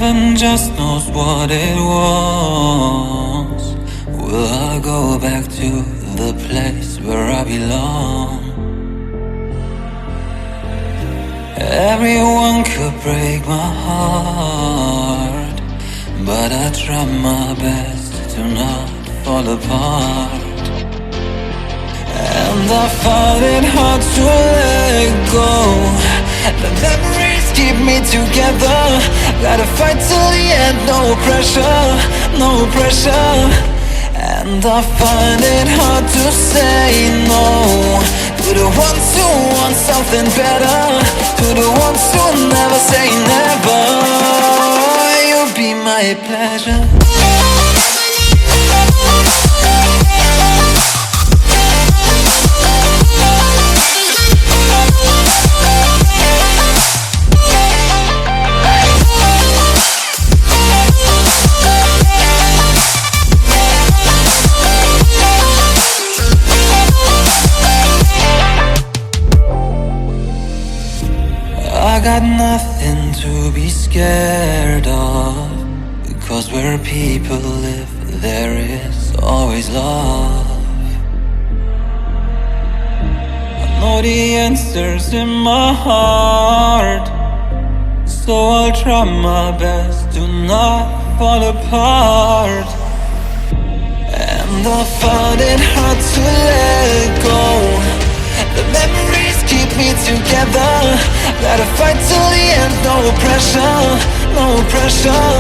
Heaven just knows what it was. Will I go back to the place where I belong? Everyone could break my heart, but I try my best to not fall apart. And I find it hard to let go. The memories keep me together. Gotta fight till the end, no pressure, no pressure. And I find it hard to say no to the ones who want something better, to the ones who never say never. You'll be my pleasure. I got nothing to be scared of, because where people live, there is always love. I know the answers in my heart, so I'll try my best to not fall apart. And I find it hard to let go. The memories keep me together. Gotta fight till the end, no pressure, no pressure.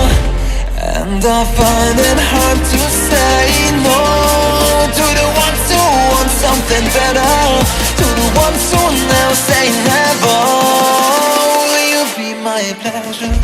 And I find it hard to say no to the ones who want something better, to the ones who never say never. Will you be my pleasure?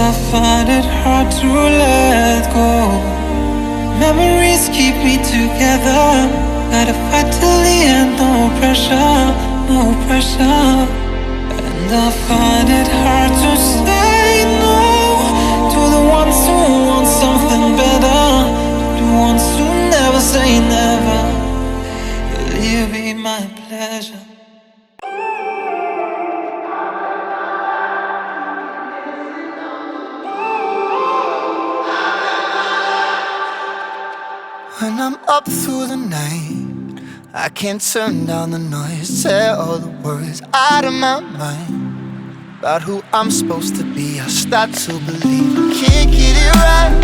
I find it hard to let go. Memories keep me together. Gotta fight till the end, no pressure, no pressure. And I find it hard to say no to the ones who want something better, to the ones who never say never. Will you be my pleasure? When I'm up through the night, I can't turn down the noise. Tear all the worries out of my mind about who I'm supposed to be. I start to believe I can't get it right.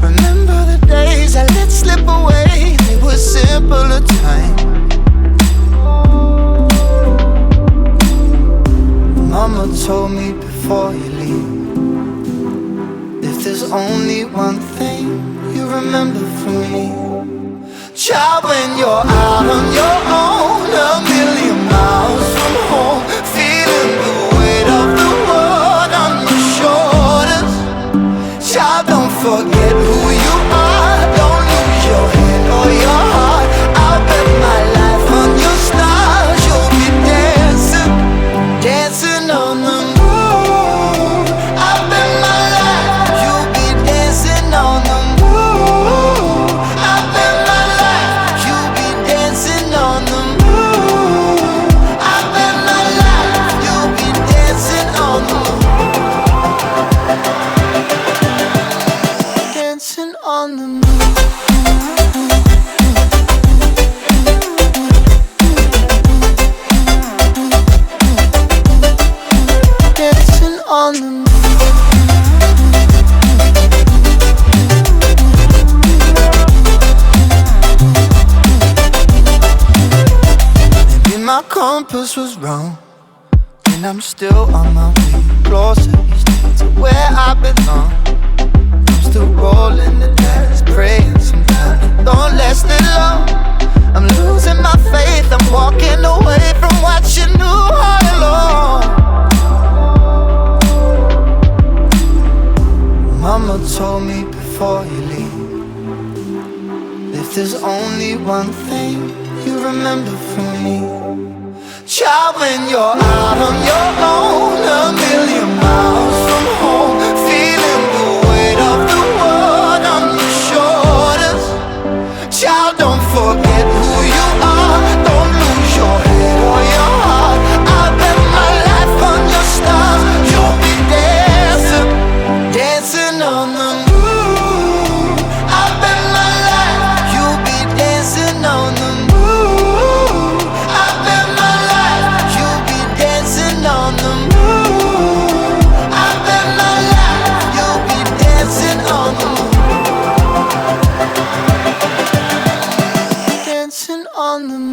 Remember the days I let slip away. They were simpler times. Mama told me before you leave, if there's only one thing you remember from me, child, when you're out on your own, a million miles from home, feeling the weight of the world on your shoulders. Child, don't forget who you are. Don't lose your head or your heart. I'll bet my life on your stars. You'll be dancing, dancing on the moon. I'll bet my life you'll be dancing on the moon. I'll bet my life you'll be dancing on the moon. I'll bet my life you'll be dancing on the moon. Dancing on the moon. Dancing on the moon. Maybe my compass was wrong, and I'm still on my way. told me before you leave, if there's only one thing you remember from me, child, when you're out on your own, a million miles from home, feeling the weight of the world on your shoulders, child, don't forget who you are, don't lose your head or your heart. I bet my life on your stars, you'll be dancing, dancing on the moon. I bet my life, you'll be dancing on the moon. I bet my life, you'll be dancing on the moon. I bet my life, you'll be dancing on the moon. Dancing on the moon.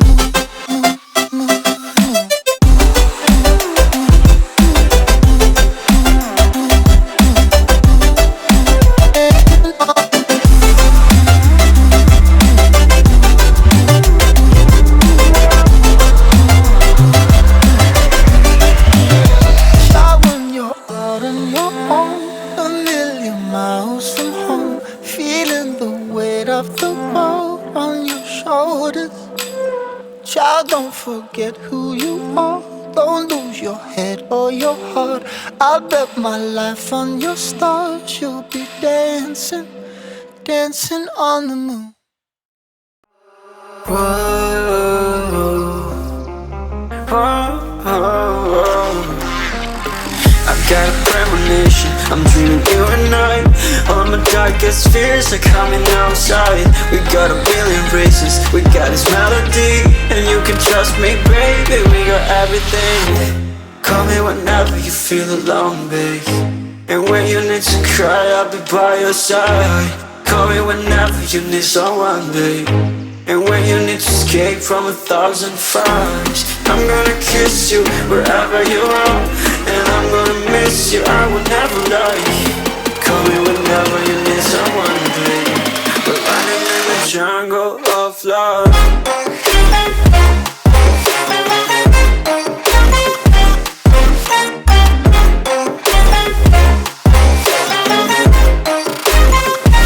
Child, don't forget who you are, don't lose your head or your heart. I bet my life on your stars, you'll be dancing, dancing on the moon. Whoa, whoa, whoa. I've got a premonition, I'm dreaming you and I. All my darkest fears are coming outside. We got a billion races, we got this melody, and you can trust me, baby, we got everything. Call me whenever you feel alone, babe, and when you need to cry, I'll be by your side. Call me whenever you need someone, babe, and when you need to escape from 1,000 fires. I'm gonna kiss you wherever you are, and I'm gonna miss you, I will never lie. Call me whenever you need someone, babe. We're running in the jungle of love.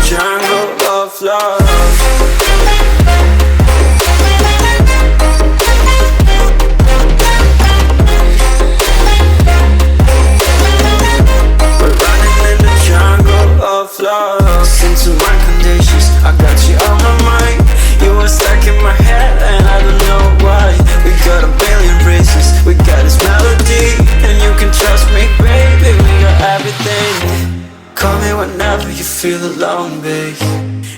Jungle of love. Listen to my conditions, I got you on my mind. You are stuck in my head and I don't know why. We got a billion races, we got this melody, and you can trust me, baby, we got everything. Call me whenever you feel alone, babe,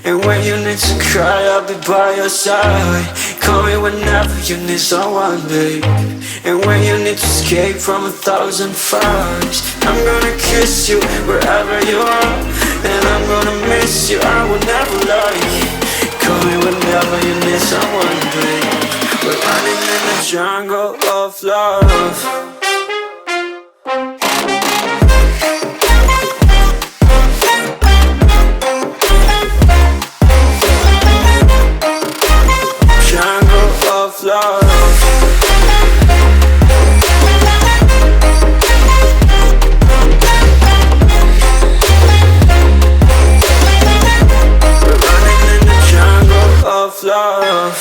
and when you need to cry, I'll be by your side. Call me whenever you need someone, babe, and when you need to escape from 1,000 fires. I'm gonna kiss you wherever you are, and I'm gonna miss you, I will never lie. Call me whenever you need someone, babe. We're running in the jungle of love. Love. We're running in the jungle of love.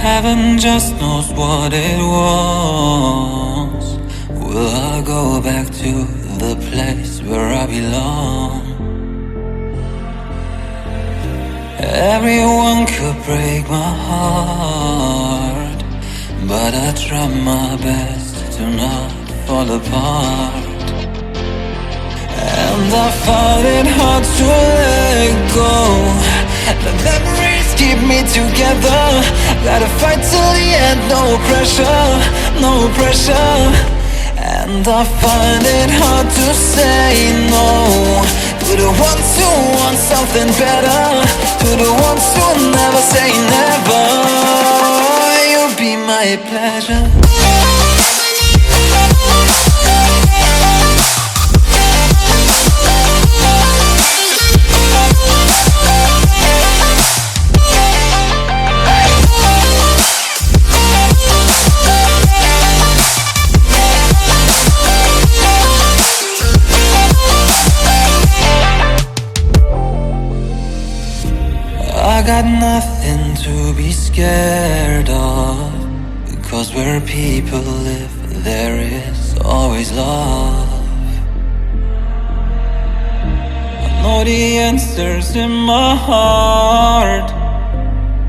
Heaven just knows what it was. Will I go back to the place where I belong? Everyone could break my heart, but I try my best to not fall apart. And I find it hard to let go. The memories keep me together. Gotta fight till the end, no pressure, no pressure. And I find it hard to say no to the ones who want something better, to the ones who never say never. You'll be my pleasure. I got nothing to be scared of, because where people live, there is always love. I know the answers in my heart,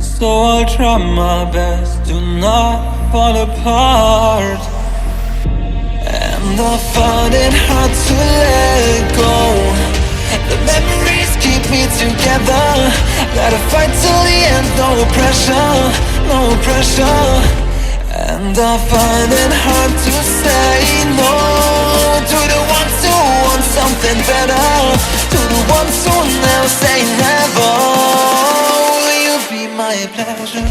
so I'll try my best to not fall apart. And I find it hard to let go. The memories keep me together. Gotta fight till the end, no pressure, no pressure. And I find it hard to say no to the ones who want something better, to the ones who never say never. Will you be my pleasure?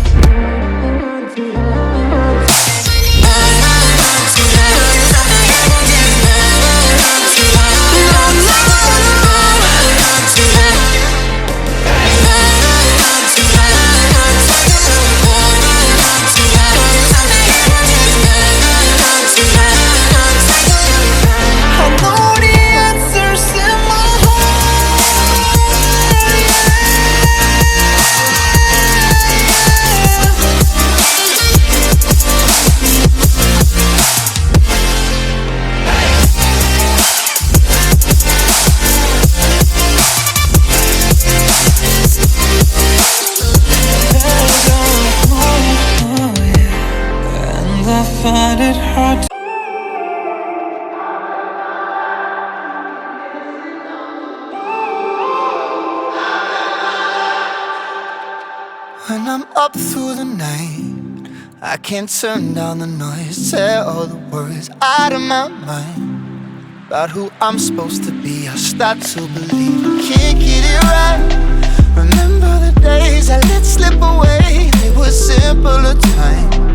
Find it hard to when I'm up through the night, I can't turn down the noise. Tear all the worries out of my mind about who I'm supposed to be. I start to believe I can't get it right. Remember the days I let slip away. They were simpler times.